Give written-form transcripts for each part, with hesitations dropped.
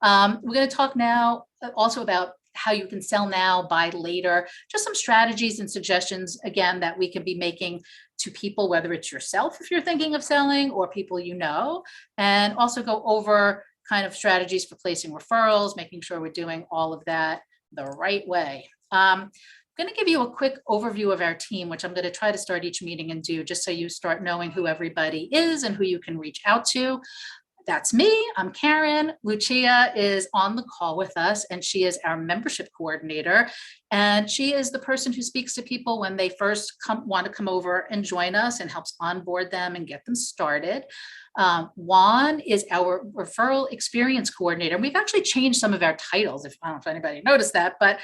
We're going to talk now also about how you can sell now, buy later, just some strategies and suggestions, again, that we can be making to people, whether it's yourself, if you're thinking of selling, or people you know, and also go over kind of strategies for placing referrals, making sure we're doing all of that the right way. I'm going to give you a quick overview of our team, which I'm going to try to start each meeting and do, just so you start knowing who everybody is and who you can reach out to. That's me. I'm Karen. Lucia is on the call with us, and she is our membership coordinator. And she is the person who speaks to people when they first want to come over and join us, and helps onboard them and get them started. Juan is our referral experience coordinator. We've actually changed some of our titles, I don't know if anybody noticed that, but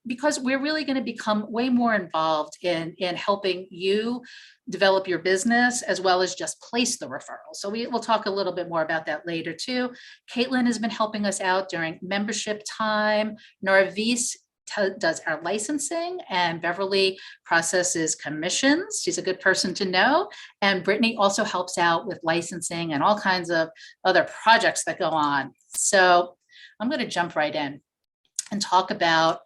because we're really going to become way more involved in helping you develop your business, as well as just place the referral. So we'll talk a little bit more about that later too. Caitlin has been helping us out during membership time. Narvis does our licensing, and Beverly processes commissions. She's a good person to know. And Brittany also helps out with licensing and all kinds of other projects that go on. So I'm going to jump right in and talk about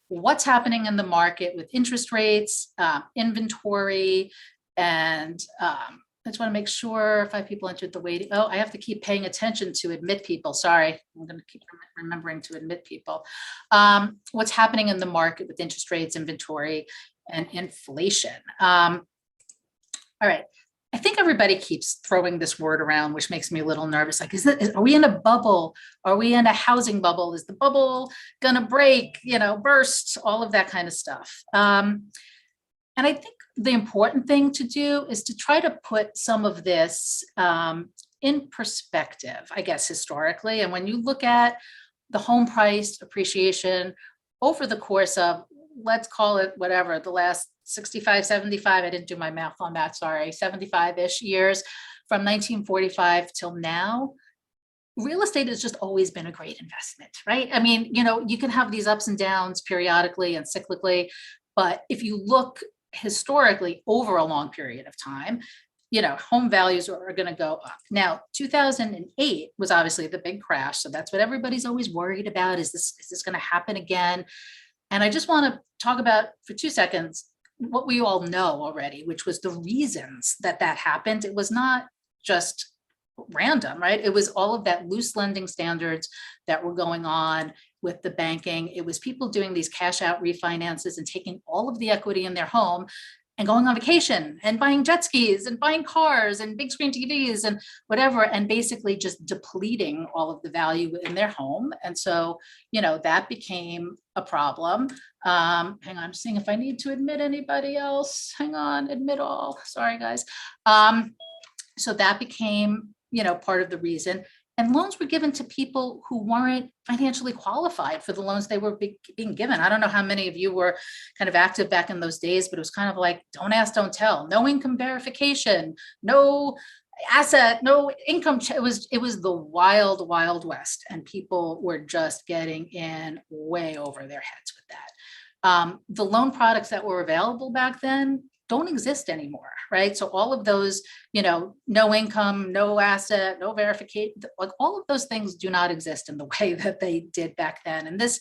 what's happening in the market with interest rates, inventory, and I just want to make sure 5 people entered the waiting. Oh, I have to keep paying attention to admit people. Sorry, I'm going to keep remembering to admit people. What's happening in the market with interest rates, inventory, and inflation. All right. I think everybody keeps throwing this word around, which makes me a little nervous. Like, are we in a bubble? Are we in a housing bubble? Is the bubble going to break, burst, all of that kind of stuff. And I think the important thing to do is to try to put some of this in perspective, I guess, historically. And when you look at the home price appreciation over the course of, let's call it whatever, the last 65, 75, I didn't do my math on that, sorry, 75-ish years, from 1945 till now, real estate has just always been a great investment, right? I mean, you can have these ups and downs periodically and cyclically, but if you look historically over a long period of time, home values are going to go up. Now, 2008 was obviously the big crash. So that's what everybody's always worried about. Is this going to happen again? And I just want to talk about for 2 seconds what we all know already, which was the reasons that happened. It was not just random, right? It was all of that loose lending standards that were going on with the banking. It was people doing these cash out refinances and taking all of the equity in their home and going on vacation and buying jet skis and buying cars and big screen TVs and whatever, and basically just depleting all of the value in their home. And so, that became a problem. Hang on, I'm seeing if I need to admit anybody else. Hang on, admit all. Sorry, guys. So that became, part of the reason. And loans were given to people who weren't financially qualified for the loans they were being given. I don't know how many of you were kind of active back in those days, but it was kind of like, don't ask, don't tell. No income verification, no asset, no income. It was the wild, wild west. And people were just getting in way over their heads with that. The loan products that were available back then don't exist anymore, right? So all of those, no income, no asset, no verification, like all of those things do not exist in the way that they did back then. And this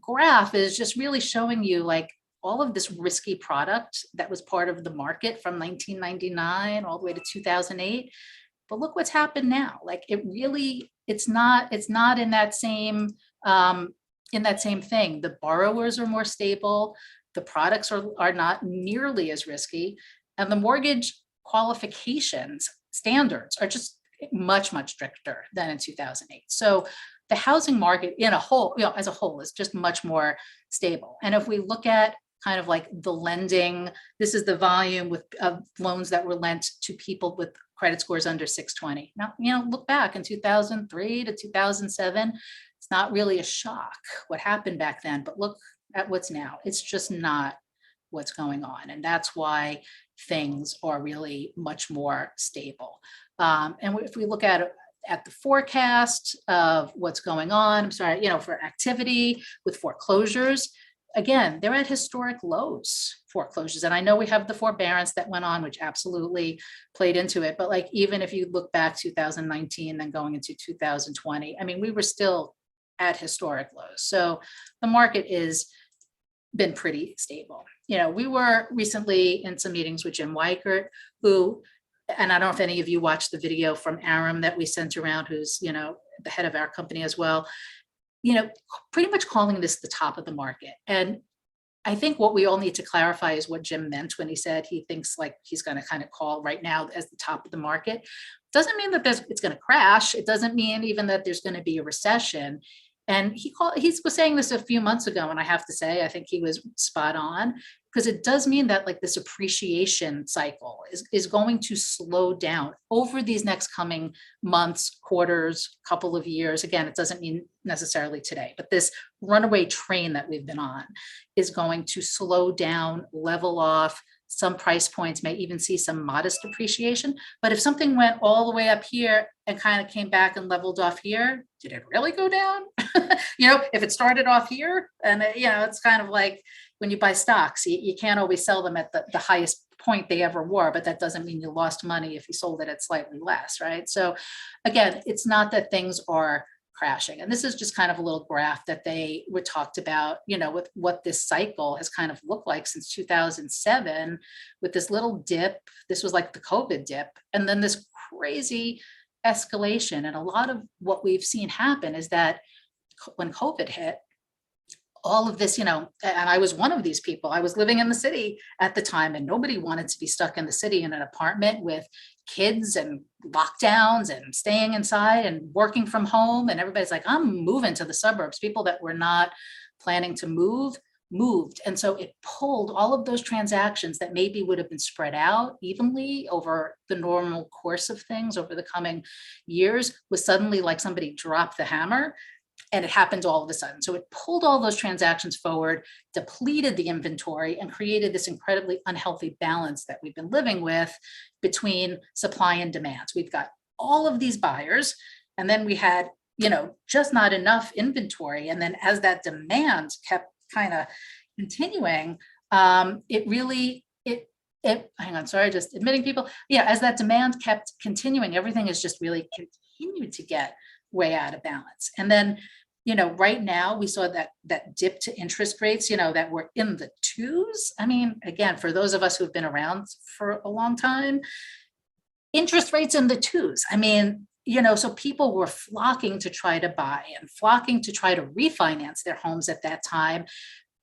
graph is just really showing you like all of this risky product that was part of the market from 1999 all the way to 2008. But look what's happened now. Like it's not in that same thing. The borrowers are more stable. The products are not nearly as risky, and the mortgage qualifications standards are just much, much stricter than in 2008. So the housing market as a whole is just much more stable. And if we look at kind of like the lending, this is the volume of loans that were lent to people with credit scores under 620. Now, look back in 2003 to 2007, it's not really a shock what happened back then, but look at what's now. It's just not what's going on. And that's why things are really much more stable. And if we look at the forecast of what's going on, for activity with foreclosures, again, they're at historic lows, foreclosures. And I know we have the forbearance that went on, which absolutely played into it. But like, even if you look back 2019, then going into 2020, I mean, we were still at historic lows. So the market is been pretty stable. We were recently in some meetings with Jim Weichert, who, and I don't know if any of you watched the video from Aram that we sent around, who's, the head of our company as well, pretty much calling this the top of the market. And I think what we all need to clarify is what Jim meant when he said he thinks like he's going to kind of call right now as the top of the market. Doesn't mean that it's going to crash. It doesn't mean even that there's going to be a recession. And he was saying this a few months ago, and I have to say, I think he was spot on, because it does mean that like this appreciation cycle is going to slow down over these next coming months, quarters, couple of years. Again, it doesn't mean necessarily today, but this runaway train that we've been on is going to slow down, level off. Some price points may even see some modest appreciation. But if something went all the way up here and kind of came back and leveled off here, did it really go down? If it started off here, and it's kind of like when you buy stocks, you can't always sell them at the highest point they ever were, but that doesn't mean you lost money if you sold it at slightly less, right? So again, it's not that things are crashing. And this is just kind of a little graph that they were talked about, with what this cycle has kind of looked like since 2007, with this little dip. This was like the COVID dip, and then this crazy escalation. And a lot of what we've seen happen is that when COVID hit, all of this, and I was one of these people. I was living in the city at the time, and nobody wanted to be stuck in the city in an apartment with kids and lockdowns and staying inside and working from home. And everybody's like, I'm moving to the suburbs. People that were not planning to move moved. And so it pulled all of those transactions that maybe would have been spread out evenly over the normal course of things over the coming years, was suddenly like somebody dropped the hammer. And it happened all of a sudden. So it pulled all those transactions forward, depleted the inventory, and created this incredibly unhealthy balance that we've been living with between supply and demand. So we've got all of these buyers, and then we had, just not enough inventory. And then as that demand kept kind of continuing, hang on, sorry, just admitting people. Yeah, as that demand kept continuing, everything has just really continued to get way out of balance. And then, right now we saw that dip to interest rates, that were in the twos. I mean, again, for those of us who've been around for a long time, interest rates in the twos. I mean, so people were flocking to try to buy and flocking to try to refinance their homes at that time.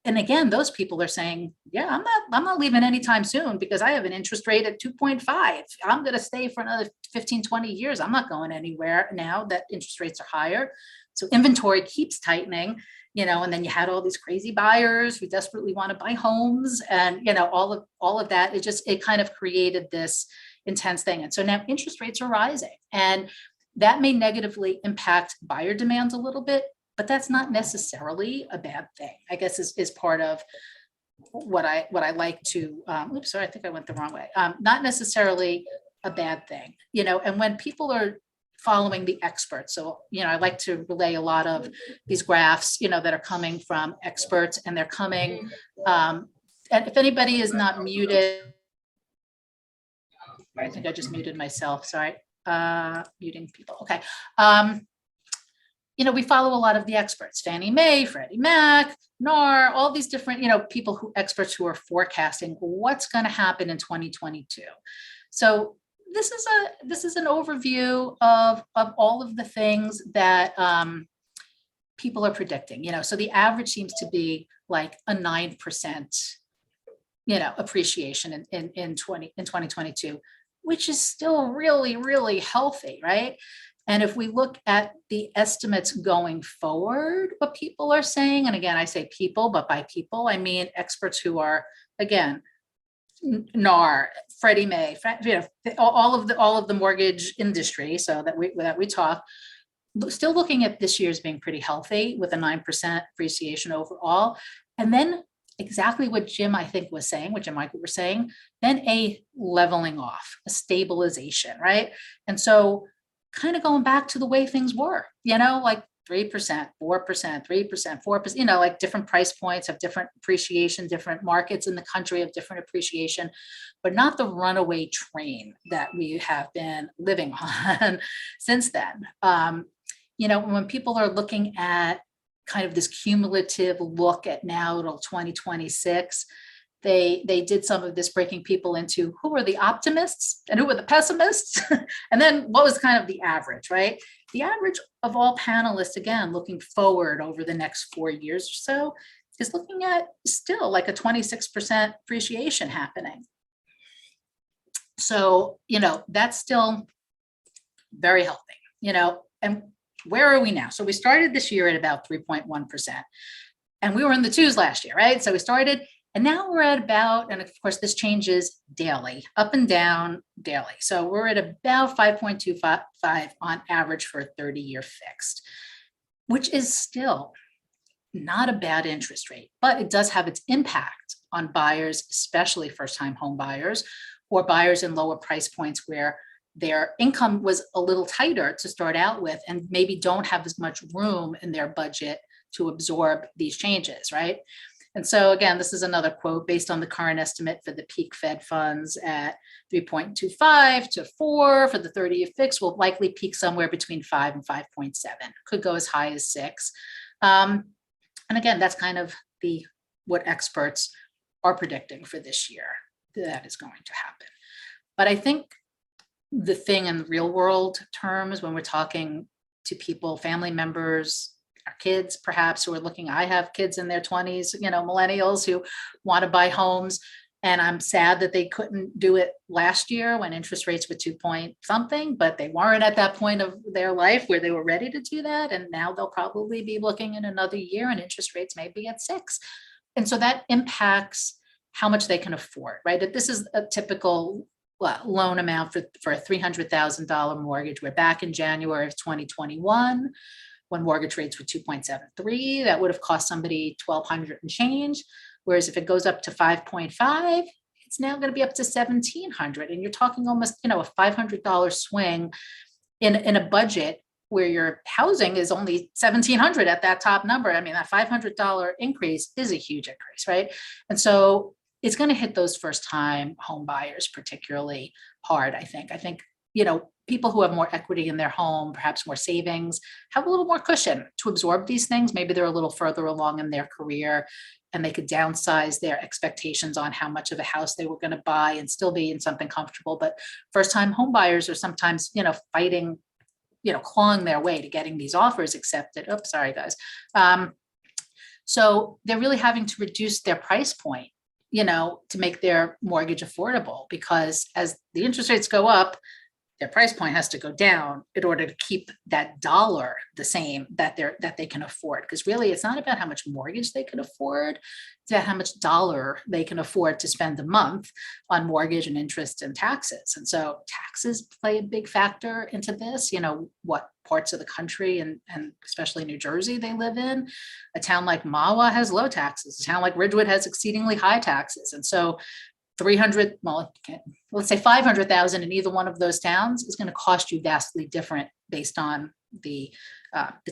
And again, those people are saying, yeah, I'm not leaving anytime soon because I have an interest rate at 2.5. I'm going to stay for another 15, 20 years. I'm not going anywhere now that interest rates are higher. So inventory keeps tightening, and then you had all these crazy buyers who desperately want to buy homes, and, all of that. It kind of created this intense thing. And so now interest rates are rising, and that may negatively impact buyer demand a little bit, but that's not necessarily a bad thing, I guess, is part of what I like to, oops, sorry, I think I went the wrong way. Not necessarily a bad thing, and when people are following the experts. So, I like to relay a lot of these graphs, that are coming from experts, and they're coming, and if anybody is not muted, I think I just muted myself, sorry, muting people, okay. We follow a lot of the experts, Fannie Mae, Freddie Mac, NAR, all these different, experts who are forecasting what's going to happen in 2022. So this is an overview of all of the things that people are predicting. So the average seems to be like a 9%, appreciation in 2022, which is still really, really healthy, right? And if we look at the estimates going forward, what people are saying, and again, I say people, but by people, I mean experts who are, again, NAR, Freddie Mae, all of the mortgage industry, so that we talk, still looking at this year's being pretty healthy with a 9% appreciation overall. And then exactly what Jim, I think, was saying, what Jim Michael were saying, then a leveling off, a stabilization, right? And so kind of going back to the way things were, like 3%, 4%, 3%, 4%, like different price points have different appreciation, different markets in the country have different appreciation, but not the runaway train that we have been living on since then. When people are looking at kind of this cumulative look at now till 2026, they did some of this breaking people into who were the optimists and who were the pessimists, and then what was kind of the average, right? The average of all panelists, again, looking forward over the next 4 years or so, is looking at still like a 26% appreciation happening. So, that's still very healthy, and where are we now? So we started this year at about 3.1%, and we were in the twos last year, right? So we started, and now we're at about, and of course this changes daily, up and down daily. So we're at about 5.25 on average for a 30-year fixed, which is still not a bad interest rate, but it does have its impact on buyers, especially first-time home buyers or buyers in lower price points where their income was a little tighter to start out with and maybe don't have as much room in their budget to absorb these changes, right? And so again, this is another quote: based on the current estimate for the peak Fed funds at 3.25 to 4 for the 30-year fix, will likely peak somewhere between 5 and 5.7, could go as high as 6. And again, that's kind of what experts are predicting for this year that is going to happen. But I think the thing in real world terms, when we're talking to people, family members, our kids, perhaps, who are looking, I have kids in their 20s, millennials who want to buy homes. And I'm sad that they couldn't do it last year when interest rates were 2 point something, but they weren't at that point of their life where they were ready to do that. And now they'll probably be looking in another year and interest rates may be at 6. And so that impacts how much they can afford, right? That this is a typical loan amount for a $300,000 mortgage. We're back in January of 2021 when mortgage rates were 2.73. That would have cost somebody $1,200 and change. Whereas if it goes up to 5.5, it's now going to be up to $1,700, and you're talking almost a $500 swing in a budget where your housing is only $1,700 at that top number. I mean, that $500 increase is a huge increase, right? And so it's going to hit those first-time home buyers particularly hard, I think. People who have more equity in their home, perhaps more savings, have a little more cushion to absorb these things. Maybe they're a little further along in their career and they could downsize their expectations on how much of a house they were going to buy and still be in something comfortable. But first-time home buyers are sometimes, fighting, clawing their way to getting these offers accepted. Oops, sorry, guys. So they're really having to reduce their price point, to make their mortgage affordable, because as the interest rates go up, their price point has to go down in order to keep that dollar the same that they can afford. Because really, it's not about how much mortgage they can afford, it's about how much dollar they can afford to spend a month on mortgage and interest and taxes. And so taxes play a big factor into this, what parts of the country and especially New Jersey they live in. A town like Mahwah has low taxes. A town like Ridgewood has exceedingly high taxes. And so 300, let's say 500,000 in either one of those towns is going to cost you vastly different based on the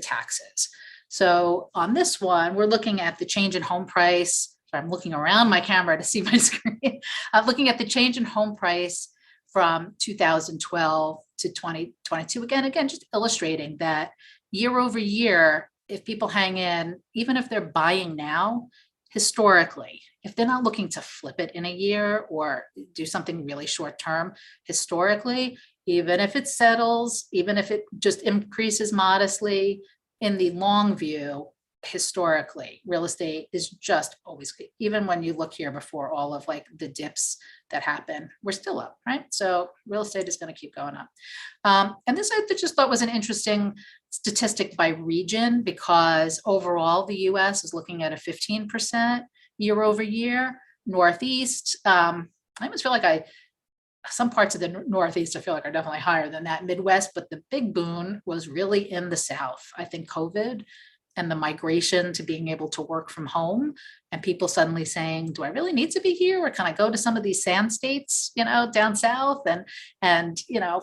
taxes. So on this one, we're looking at the change in home price. So I'm looking around my camera to see my screen. I'm looking at the change in home price from 2012 to 2022. Again, just illustrating that year over year, if people hang in, even if they're buying now, historically, if they're not looking to flip it in a year or do something really short term, historically, even if it settles, even if it just increases modestly, in the long view, historically, real estate is just always, even when you look here before all of the dips that happen, we're still up, right? So real estate is going to keep going up. And this I just thought was an interesting statistic by region, because overall the US is looking at a 15% year over year. Northeast, I almost feel like some parts of the Northeast I feel like are definitely higher than that. Midwest, but the big boon was really in the South. I think COVID and the migration to being able to work from home, and people suddenly saying, do I really need to be here? Or can I go to some of these sand states, down south? And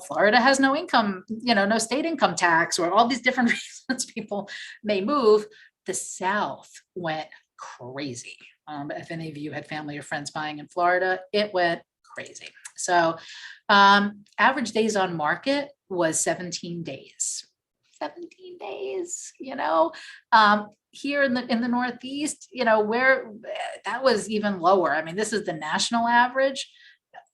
Florida has no income, no state income tax, or all these different reasons people may move. The South went crazy. If any of you had family or friends buying in Florida, it went crazy. So average days on market was 17 days. 17 days, here in the Northeast, where that was even lower. I mean, this is the national average,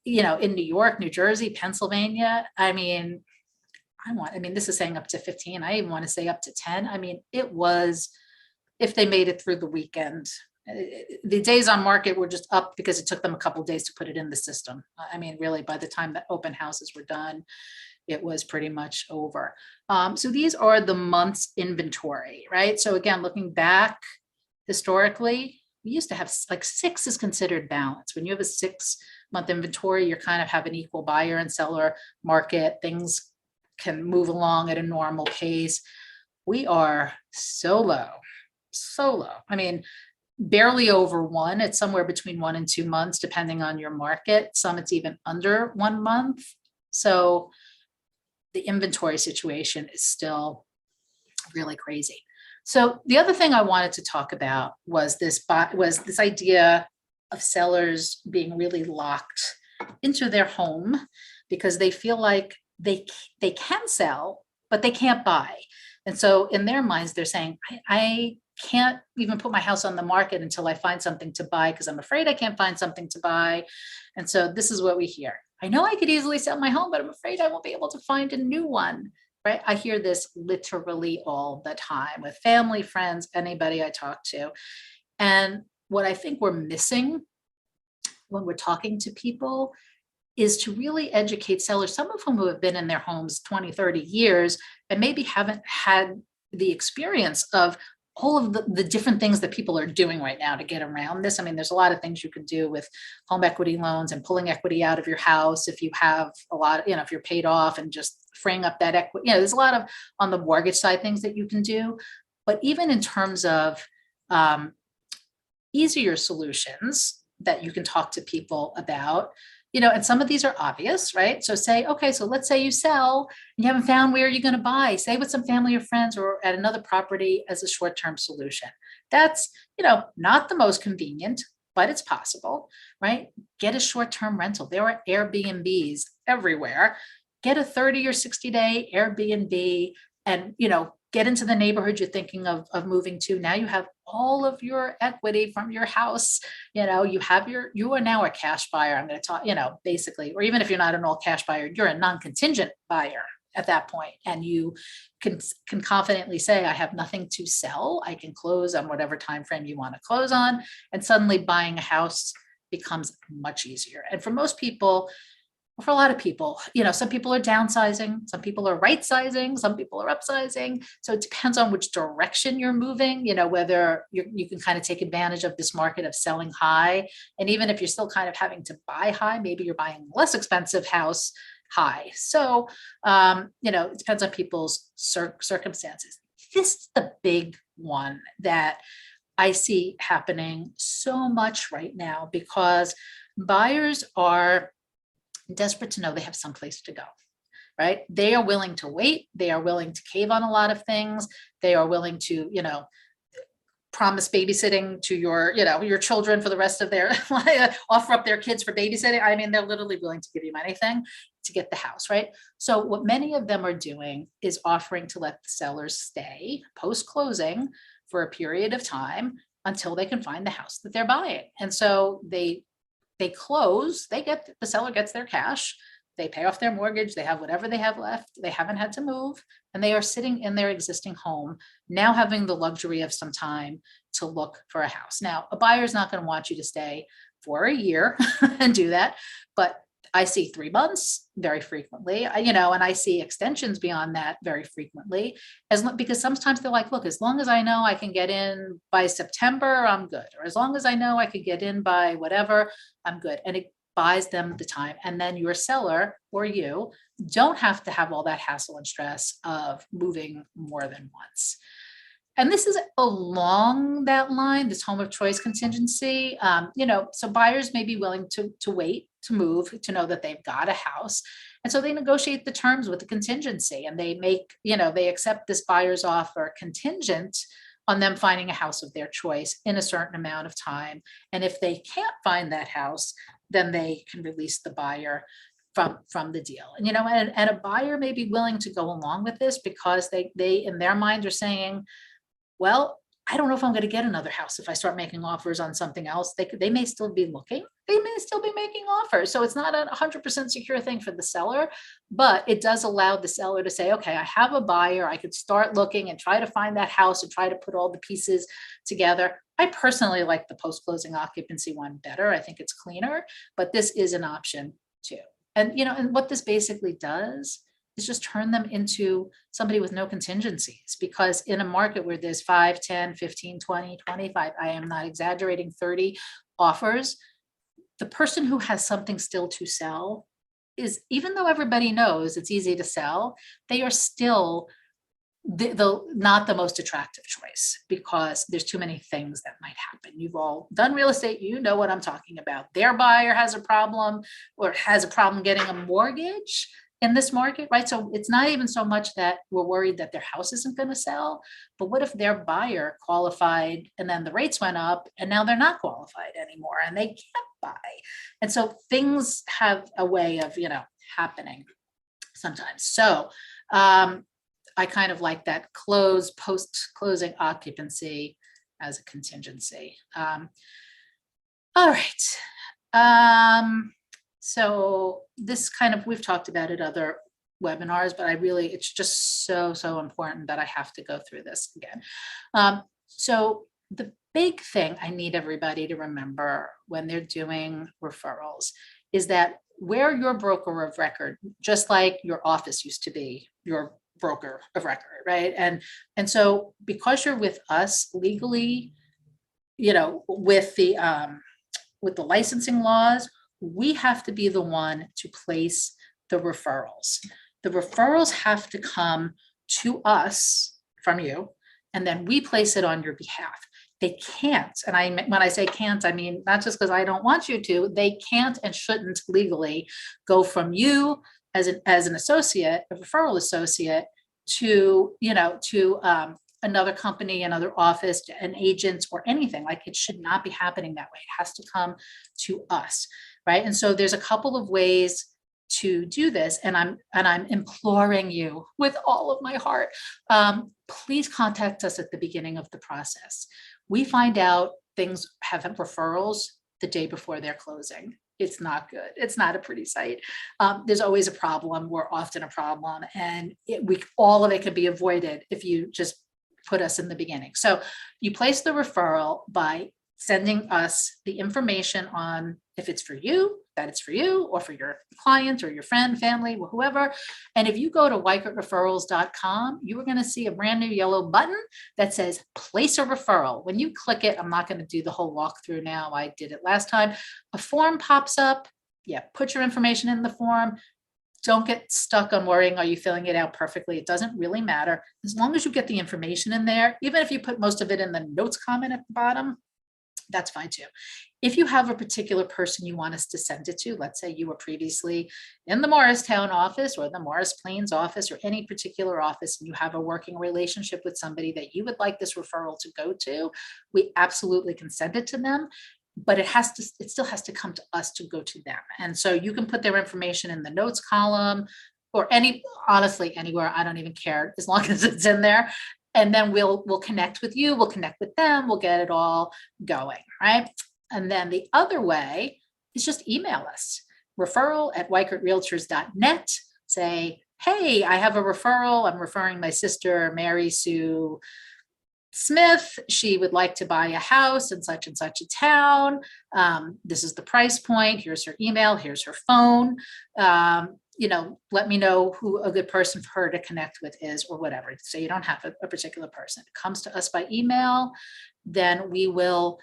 in New York, New Jersey, Pennsylvania. I mean, this is saying up to 15. I even want to say up to 10. I mean, it was, if they made it through the weekend, the days on market were just up because it took them a couple of days to put it in the system. I mean, really, by the time that open houses were done, it was pretty much over. So these are the month's inventory, right? So again, looking back historically, we used to have like 6 is considered balance. When you have a 6-month inventory, you're kind of have an equal buyer and seller market. Things can move along at a normal pace. We are so low. I mean, barely over 1. It's somewhere between 1 and 2 months, depending on your market. Some it's even under 1 month. So the inventory situation is still really crazy. So the other thing I wanted to talk about was this idea of sellers being really locked into their home because they feel like they can sell, but they can't buy. And so in their minds, they're saying, I can't even put my house on the market until I find something to buy because I'm afraid I can't find something to buy. And so this is what we hear. I know I could easily sell my home, but I'm afraid I won't be able to find a new one, right? I hear this literally all the time with family, friends, anybody I talk to. And what I think we're missing when we're talking to people is to really educate sellers, some of whom have been in their homes 20, 30 years, and maybe haven't had the experience of all of the different things that people are doing right now to get around this. I mean, there's a lot of things you could do with home equity loans and pulling equity out of your house if you have a lot, if you're paid off and just freeing up that equity. There's a lot of on the mortgage side things that you can do. But even in terms of easier solutions that you can talk to people about, and some of these are obvious, right? So let's say you sell and you haven't found where you're going to buy, say with some family or friends or at another property as a short-term solution. That's, not the most convenient, but it's possible, right? Get a short-term rental. There are Airbnbs everywhere. Get a 30 or 60-day Airbnb and, get into the neighborhood you're thinking of moving to. Now you have all of your equity from your house. You are now a cash buyer. I'm going to talk, basically, or even if you're not an all cash buyer, you're a non-contingent buyer at that point. And you can confidently say, I have nothing to sell. I can close on whatever time frame you want to close on. And suddenly buying a house becomes much easier. And for most people, for a lot of people, some people are downsizing, some people are right sizing, some people are upsizing. So it depends on which direction you're moving, whether you can kind of take advantage of this market of selling high. And even if you're still kind of having to buy high, maybe you're buying a less expensive house high. So, it depends on people's circumstances. This is the big one that I see happening so much right now because buyers are desperate to know they have someplace to go, right? They are willing to wait. They are willing to cave on a lot of things. They are willing to, promise babysitting to your children for the rest of their offer up their kids for babysitting. I mean, they're literally willing to give you anything to get the house, right? So what many of them are doing is offering to let the sellers stay post-closing for a period of time until they can find the house that they're buying. And so they close, the seller gets their cash, they pay off their mortgage, they have whatever they have left, they haven't had to move, and they are sitting in their existing home, now having the luxury of some time to look for a house. Now, a buyer is not going to want you to stay for a year and do that, but I see 3 months very frequently, and I see extensions beyond that very frequently, because sometimes they're like, look, as long as I know I can get in by September, I'm good. Or as long as I know I could get in by whatever, I'm good. And it buys them the time. And then your seller or you don't have to have all that hassle and stress of moving more than once. And this is along that line, this home of choice contingency. So buyers may be willing to wait to move, to know that they've got a house. And so they negotiate the terms with the contingency, and they accept this buyer's offer contingent on them finding a house of their choice in a certain amount of time. And if they can't find that house, then they can release the buyer from the deal. And a buyer may be willing to go along with this because they in their minds are saying, well, I don't know if I'm going to get another house if I start making offers on something else. They may still be looking. They may still be making offers. So it's not a 100% secure thing for the seller, but it does allow the seller to say, okay, I have a buyer. I could start looking and try to find that house and try to put all the pieces together. I personally like the post-closing occupancy one better. I think it's cleaner, but this is an option too. And what this basically does is just turn them into somebody with no contingencies, because in a market where there's 5, 10, 15, 20, 25, I am not exaggerating, 30 offers, the person who has something still to sell is, even though everybody knows it's easy to sell, they are still not the most attractive choice, because there's too many things that might happen. You've all done real estate, you know what I'm talking about. Their buyer has a problem, or has a problem getting a mortgage in this market, right? So it's not even so much that we're worried that their house isn't going to sell, but what if their buyer qualified and then the rates went up and now they're not qualified anymore and they can't buy? And so things have a way of, happening sometimes. So I kind of like that post-closing occupancy as a contingency. All right. So this we've talked about it other webinars, but it's just so important that I have to go through this again. So the big thing I need everybody to remember when they're doing referrals is that we're your broker of record, just like your office used to be your broker of record, right? And so because you're with us legally, with the licensing laws, we have to be the one to place the referrals. The referrals have to come to us from you, and then we place it on your behalf. They can't, and when I say can't, I mean not just because I don't want you to, they can't and shouldn't legally go from you as an associate, a referral associate, to another company, another office, an agent, or anything. Like, it should not be happening that way. It has to come to us, right? And so there's a couple of ways to do this, and I'm imploring you with all of my heart. Please contact us at the beginning of the process. We find out things have referrals the day before they're closing. It's not good. It's not a pretty sight. There's always a problem. We're often a problem, and all of it could be avoided if you just put us in the beginning. So you place the referral by sending us the information on if it's for you, that it's for you, or for your client or your friend, family, or whoever. And if you go to weichertreferrals.com, you are going to see a brand new yellow button that says place a referral. When you click it, I'm not going to do the whole walkthrough now. I did it last time. A form pops up. Yeah, put your information in the form. Don't get stuck on worrying, are you filling it out perfectly? It doesn't really matter. As long as you get the information in there, even if you put most of it in the notes comment at the bottom, that's fine too. If you have a particular person you want us to send it to, let's say you were previously in the Morristown office or the Morris Plains office or any particular office, and you have a working relationship with somebody that you would like this referral to go to, we absolutely can send it to them. But it still has to come to us to go to them. And so you can put their information in the notes column or honestly, anywhere. I don't even care, as long as it's in there. And then we'll connect with you, we'll connect with them, we'll get it all going, right? And then the other way is just email us, referral@weichertrealtors.net. Say, hey, I have a referral. I'm referring my sister, Mary Sue Smith. She would like to buy a house in such and such a town. This is the price point. Here's her email. Here's her phone. Let me know who a good person for her to connect with is, or whatever. So you don't have a particular person. It comes to us by email. Then we will,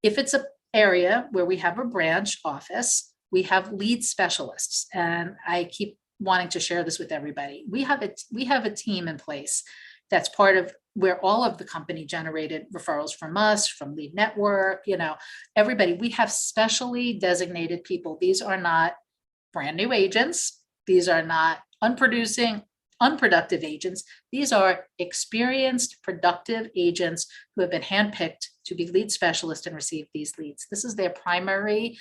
if it's an area where we have a branch office, we have lead specialists. And I keep wanting to share this with everybody. We have a team in place that's part of where all of the company generated referrals from us, from Lead Network, everybody. We have specially designated people. These are not brand new agents. These are not unproductive agents. These are experienced, productive agents who have been handpicked to be lead specialists and receive these leads. This is their primary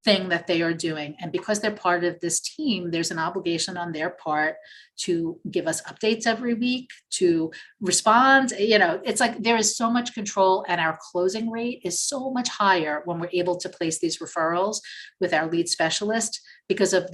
thing that they are doing. And because they're part of this team, there's an obligation on their part to give us updates every week, to respond. It's like there is so much control, and our closing rate is so much higher when we're able to place these referrals with our lead specialist because of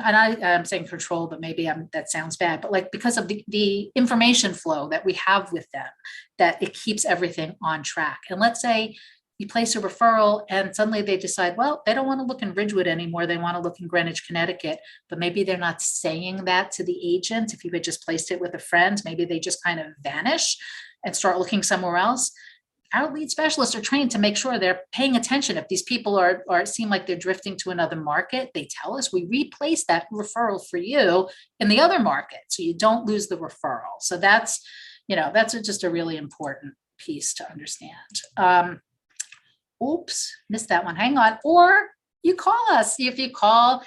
I'm saying control, but maybe that sounds bad, but like because of the information flow that we have with them, that it keeps everything on track. And let's say you place a referral and suddenly they decide, well, they don't want to look in Ridgewood anymore. They want to look in Greenwich, Connecticut, but maybe they're not saying that to the agent. If you had just placed it with a friend, maybe they just kind of vanish and start looking somewhere else. Our lead specialists are trained to make sure they're paying attention. If these people are seem like they're drifting to another market, they tell us, we replace that referral for you in the other market, so you don't lose the referral. So that's just a really important piece to understand. Oops, missed that one. Hang on. Or you call us. If you call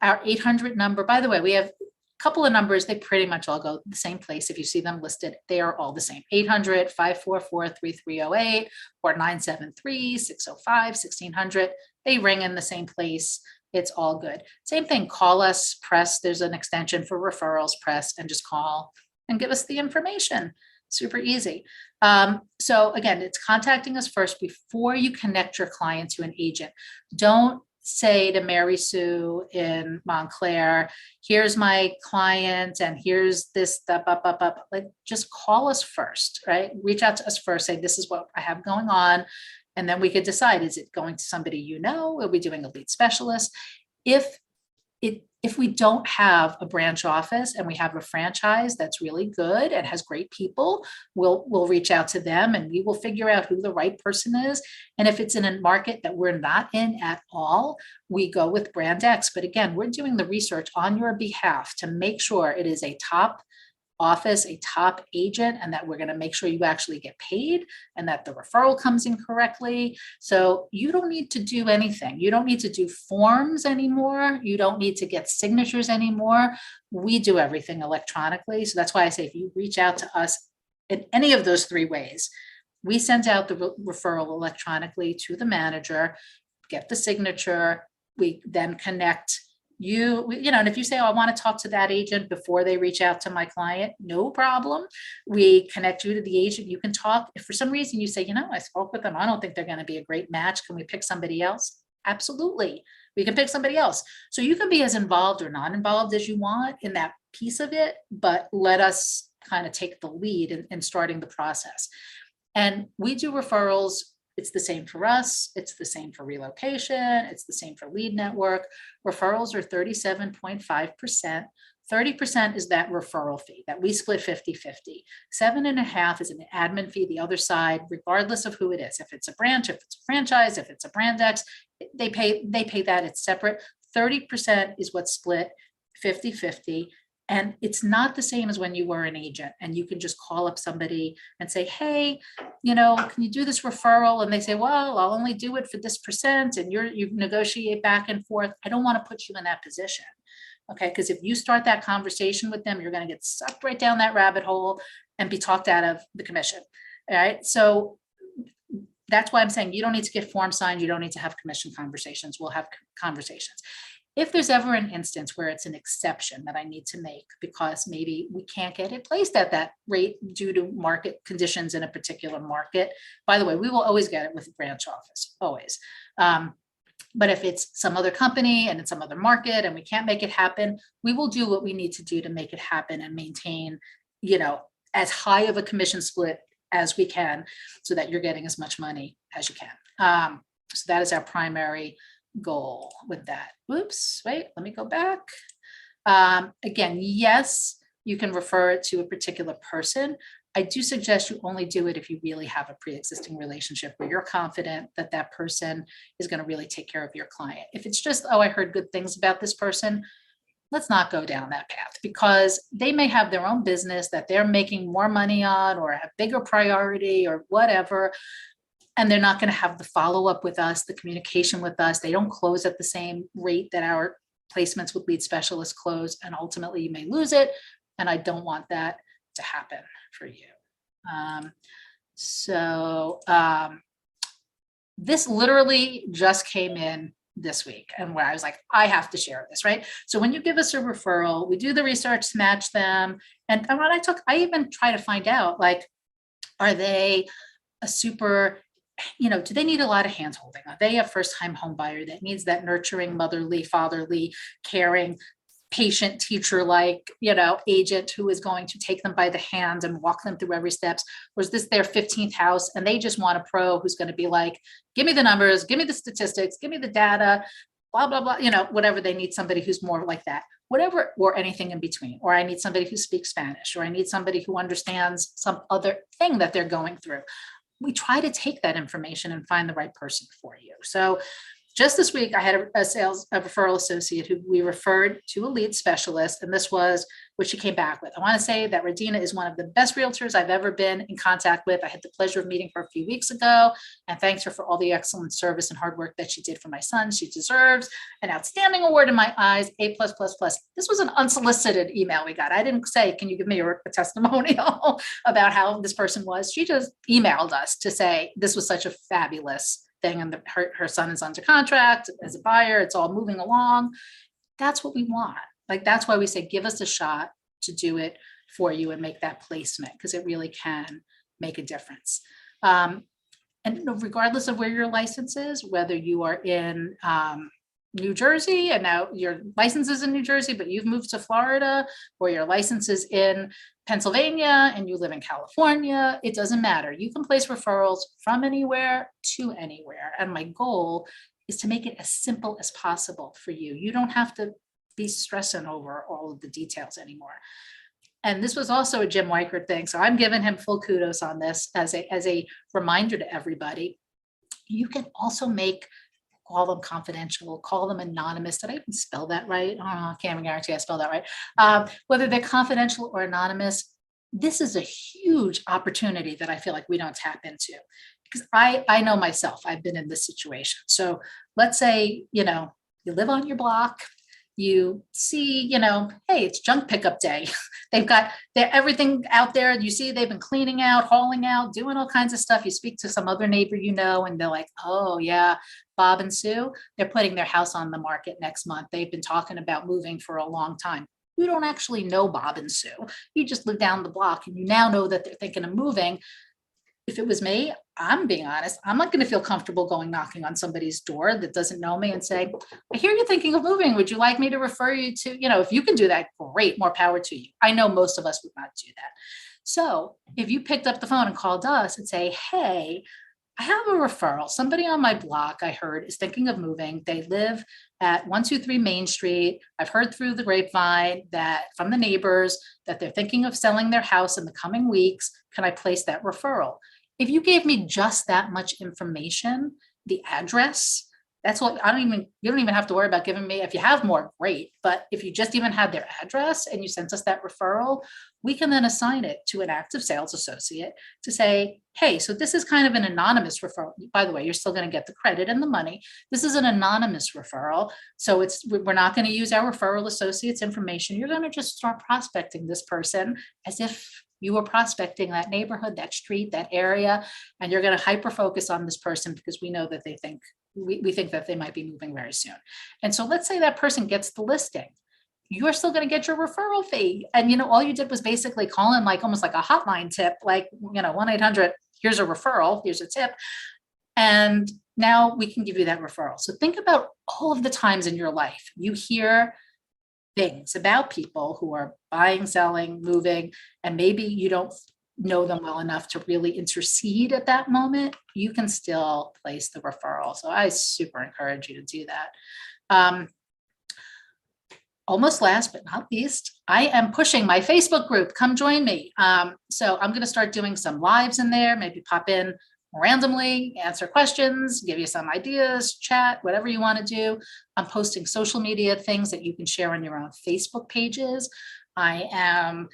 our 800 number, by the way, we have a couple of numbers. They pretty much all go the same place. If you see them listed, they are all the same. 800-544-3308 or 973-605-1600. They ring in the same place. It's all good. Same thing. Call us, press. There's an extension for referrals. Press and just call and give us the information. Super easy. So again, it's contacting us first before you connect your client to an agent. Don't say to Mary Sue in Montclair, here's my client and here's this stuff, like just call us first, right? Reach out to us first, say, this is what I have going on. And then we could decide, is it going to somebody, are we doing a lead specialist? If we don't have a branch office and we have a franchise that's really good and has great people, we'll reach out to them and we will figure out who the right person is. And if it's in a market that we're not in at all, we go with brand X. But again, we're doing the research on your behalf to make sure it is a top office, a top agent, and that we're going to make sure you actually get paid and that the referral comes in correctly. So you don't need to do anything. You don't need to do forms anymore. You don't need to get signatures anymore. We do everything electronically. So that's why I say if you reach out to us in any of those three ways, we send out the referral electronically to the manager, get the signature, we then connect and if you say, oh, I want to talk to that agent before they reach out to my client, no problem. We connect you to the agent. You can talk. If for some reason you say, I spoke with them, I don't think they're going to be a great match. Can we pick somebody else? Absolutely. We can pick somebody else. So you can be as involved or not involved as you want in that piece of it, but let us kind of take the lead in starting the process. And we do referrals. It's the same for us. It's the same for relocation. It's the same for Lead Network. Referrals are 37.5%. 30% is that referral fee that we split 50-50. 7.5% is an admin fee, the other side, regardless of who it is. If it's a branch, if it's a franchise, if it's a brand X, they pay that. It's separate. 30% is what's split 50-50. And it's not the same as when you were an agent and you can just call up somebody and say, hey, can you do this referral? And they say, well, I'll only do it for this percent. And you negotiate back and forth. I don't want to put you in that position. Okay. Because if you start that conversation with them, you're going to get sucked right down that rabbit hole and be talked out of the commission. All right. So that's why I'm saying you don't need to get forms signed. You don't need to have commission conversations. We'll have conversations. If there's ever an instance where it's an exception that I need to make because maybe we can't get it placed at that rate due to market conditions in a particular market, by the way, we will always get it with a branch office, always. But if it's some other company and in some other market and we can't make it happen, we will do what we need to do to make it happen and maintain, as high of a commission split as we can so that you're getting as much money as you can. So that is our primary goal with that. Oops, wait, let me go back. Again, yes, you can refer it to a particular person. I do suggest you only do it if you really have a pre-existing relationship where you're confident that that person is going to really take care of your client. If it's just, oh, I heard good things about this person, let's not go down that path, because they may have their own business that they're making more money on or have bigger priority or whatever. And they're not going to have the follow-up with us, the communication with us. They don't close at the same rate that our placements with lead specialists close. And ultimately you may lose it. And I don't want that to happen for you. This literally just came in this week, and where I was like, I have to share this, right? So when you give us a referral, we do the research to match them. And when I even try to find out, like, are they a super, do they need a lot of hand holding? Are they a first-time home buyer that needs that nurturing, motherly, fatherly, caring, patient, teacher-like, agent who is going to take them by the hand and walk them through every steps? Or is this their 15th house and they just want a pro who's going to be like, give me the numbers, give me the statistics, give me the data, blah, blah, blah, whatever. They need somebody who's more like that, whatever, or anything in between. Or I need somebody who speaks Spanish, or I need somebody who understands some other thing that they're going through. We try to take that information and find the right person for you. So just this week, I had a referral associate who we referred to a lead specialist, and this was what she came back with. I want to say that Radina is one of the best realtors I've ever been in contact with. I had the pleasure of meeting her a few weeks ago, and thanks her for all the excellent service and hard work that she did for my son. She deserves an outstanding award in my eyes, A+++. This was an unsolicited email we got. I didn't say, can you give me a testimonial about how this person was? She just emailed us to say this was such a fabulous thing, and her son is under contract as a buyer. It's all moving along. That's what we want. Like, that's why we say, give us a shot to do it for you and make that placement, because it really can make a difference. And regardless of where your license is, whether you are in New Jersey and now your license is in New Jersey, but you've moved to Florida, or your license is in Pennsylvania and you live in California, it doesn't matter. You can place referrals from anywhere to anywhere. And my goal is to make it as simple as possible for you. You don't have to be stressing over all of the details anymore. And this was also a Jim Weichert thing. So I'm giving him full kudos on this as a reminder to everybody. You can also call them confidential, call them anonymous. Did I even spell that right? I can't guarantee I spelled that right. Whether they're confidential or anonymous, this is a huge opportunity that I feel like we don't tap into, because I know myself, I've been in this situation. So let's say, you live on your block, you see, hey, it's junk pickup day. They've got everything out there. You see, they've been cleaning out, hauling out, doing all kinds of stuff. You speak to some other neighbor, and they're like, oh yeah, Bob and Sue, they're putting their house on the market next month. They've been talking about moving for a long time. You don't actually know Bob and Sue. You just live down the block, and you now know that they're thinking of moving. If it was me, I'm being honest, I'm not going to feel comfortable going knocking on somebody's door that doesn't know me and say, I hear you're thinking of moving. Would you like me to refer you to, if you can do that, great, more power to you. I know most of us would not do that. So if you picked up the phone and called us and say, hey, I have a referral. Somebody on my block, I heard, is thinking of moving. They live at 123 Main Street. I've heard through the grapevine that from the neighbors that they're thinking of selling their house in the coming weeks. Can I place that referral? If you gave me just that much information, the address, that's what you don't even have to worry about giving me. If you have more, great. But if you just even had their address and you sent us that referral, we can then assign it to an active sales associate to say, hey, so this is kind of an anonymous referral. By the way, you're still going to get the credit and the money. This is an anonymous referral. So we're not going to use our referral associate's information. You're going to just start prospecting this person as if you were prospecting that neighborhood, that street, that area, and you're going to hyper focus on this person because we know that we think that they might be moving very soon. And so let's say that person gets the listing. You're still going to get your referral fee. And, all you did was basically call in almost like a hotline tip, 1-800, here's a referral, here's a tip. And now we can give you that referral. So think about all of the times in your life you hear things about people who are buying, selling, moving, and maybe you don't know them well enough to really intercede at that moment. You can still place the referral. So I super encourage you to do that. Almost last but not least, I am pushing my Facebook group. Come join me. So I'm going to start doing some lives in there, maybe pop in randomly answer questions, give you some ideas, chat, whatever you want to do. I'm posting social media things that you can share on your own Facebook pages. I am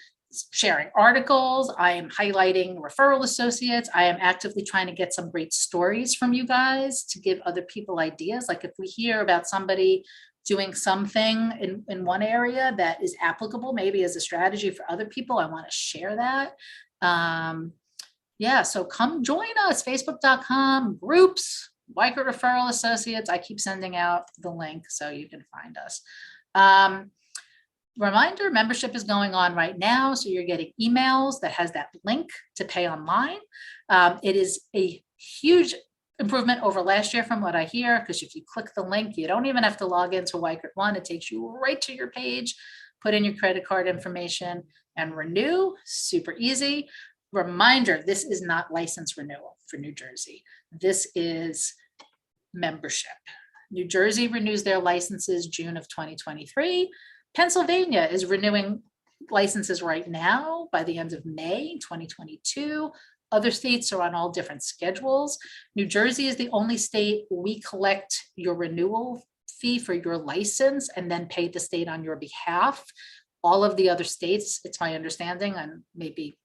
sharing articles. I am highlighting referral associates. I am actively trying to get some great stories from you guys to give other people ideas. Like if we hear about somebody doing something in one area that is applicable, maybe as a strategy for other people, I want to share that. Yeah, so come join us, facebook.com, groups, Weichert Referral Associates. I keep sending out the link so you can find us. Reminder, membership is going on right now. So you're getting emails that has that link to pay online. It is a huge improvement over last year from what I hear, because if you click the link, you don't even have to log into Weichert One. It takes you right to your page, put in your credit card information and renew, super easy. Reminder, this is not license renewal for New Jersey. This is membership. New Jersey renews their licenses June of 2023. Pennsylvania is renewing licenses right now by the end of May 2022. Other states are on all different schedules. New Jersey is the only state we collect your renewal fee for your license and then pay the state on your behalf. All of the other states, it's my understanding, and maybe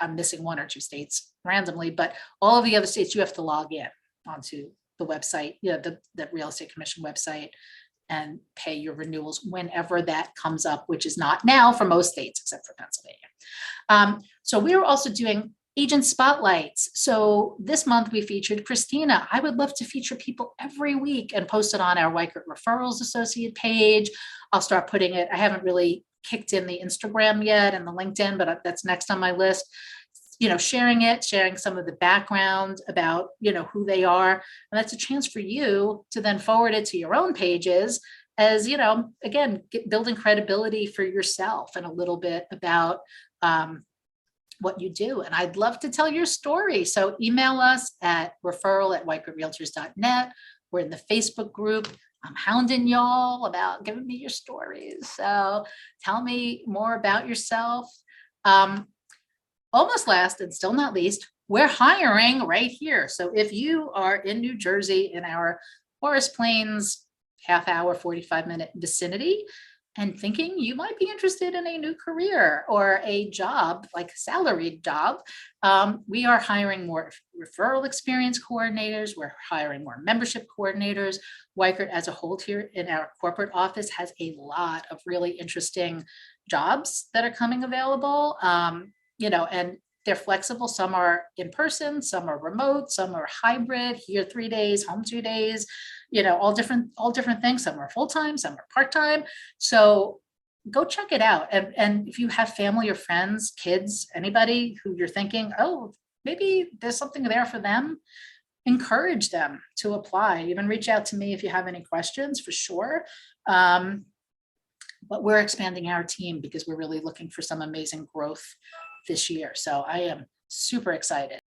I'm missing one or two states randomly, but all of the other states you have to log in onto the website, the Real Estate Commission website, and pay your renewals whenever that comes up, which is not now for most states except for Pennsylvania. So we are also doing agent spotlights. So this month we featured Christina. I would love to feature people every week and post it on our Weichert Referrals Associate page. I'll start putting it. I haven't really kicked in the Instagram yet and the LinkedIn, but that's next on my list. Sharing some of the background about, who they are. And that's a chance for you to then forward it to your own pages as, again, building credibility for yourself and a little bit about what you do. And I'd love to tell your story. So email us at referral@weichertrealtors.net. We're in the Facebook group. I'm hounding y'all about giving me your stories. So tell me more about yourself. Almost last and still not least, we're hiring right here. So if you are in New Jersey in our Forest Plains half hour, 45-minute vicinity and thinking you might be interested in a new career or a job, like a salaried job, we are hiring more referral experience coordinators. We're hiring more membership coordinators. Weichert as a whole here in our corporate office has a lot of really interesting jobs that are coming available. And they're flexible. Some are in person, some are remote, some are hybrid, here 3 days, home 2 days, all different things. Some are full-time, some are part-time. So go check it out. And if you have family or friends, kids, anybody who you're thinking, oh, maybe there's something there for them, encourage them to apply. Even reach out to me if you have any questions, for sure. But we're expanding our team because we're really looking for some amazing growth this year. So I am super excited.